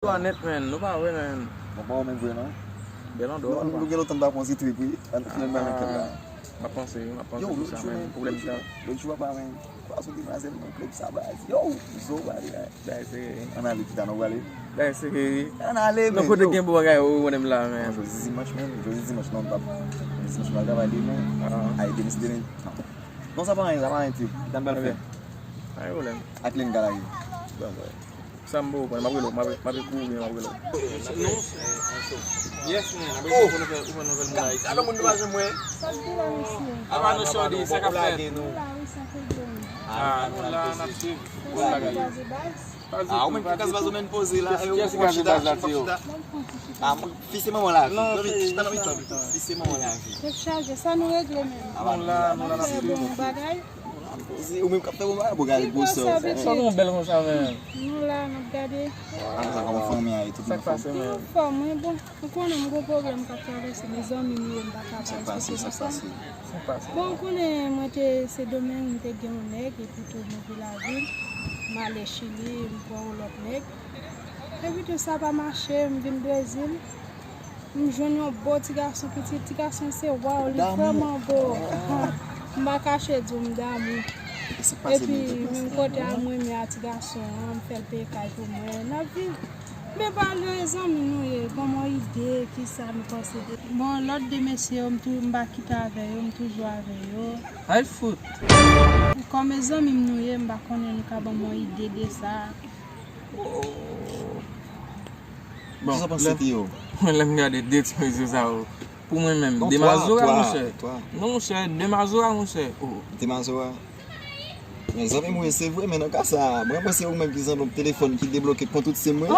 Net men, nou pa we men. Mwen pa ou men vwe nan? Belan do. Nou gen lotan da ponsi tri pou yi. An finen men ket la. Ma pense Yo, tout ça men. Problem ta. Lè chou pa men. Kwa sou di mazel nan klep sa baz. Yo, zo bali. Da ese. An ale kita nou wale. Da ese. An ale men. Nou kote gen pou bagay ou wonem la men. Josi Zimash men. Josi Zimash nan tap. Josi Zimash nan gavali men. Ay denis denen. Non sa pa an tip. Dan bel fe. Ay wolem. Ak len galay. Sambo, ma welo, ma kou bien ma welo. Non, yes men, abe ko novel mula iti. Ano moun di wajen mwen? Aba no show di, sa ka fet. Nou la napsi. Ou men kakas bazo men pose la. Yes, kakas bazo la ti yo. Fise maman la. Non, Fise maman la. Def charge, sa nou regle men. Nou la napsi. Bon bagay. Ou men kapte moun ba, bo gade goso. Sa kon bel kon sa men. Nou la nou gade. An sa kon fon mi a ito. Sak pase men. Fò mwen bon. Mwen konen mwen go problem kapte avese. Me zon mi mwen baka Sak pase. Sak pase. Bon konen mwen te se domen mwen te gen mwen nek. E pito mwen vi la vil. Mwen ale Chili, mwen pou an lot nek. E pito sa pa mache, mwen vin Brazil. Mwen joun yon bo ti garson piti. Ti garson se waw, li vreman bo. Mba kache di mda mwen. E pi mwen kote a mwen mi ati gason, mwen fel pe kaj pou mwen. Na vi, mwen pa lezon mi nou ye, koman ide, ki sa mwen posede. Bon, lot de mesye yo mba kita ave yo, mtoujwa ave yo. Hay foot. Kon me zon mi nou ye, mba konen nou ka bon mwen ide de sa. Bon, sa panse ti yo? Mwen lem gade date mwen zi sa ou. Pou mwen men, Demazora mwen se. Non mwen se, Demazora mwen se. Demazora? Men zan mwen se vwe men an ka sa. Mwen pense ou men ki zan lom telefon ki debloke kontout se mwen.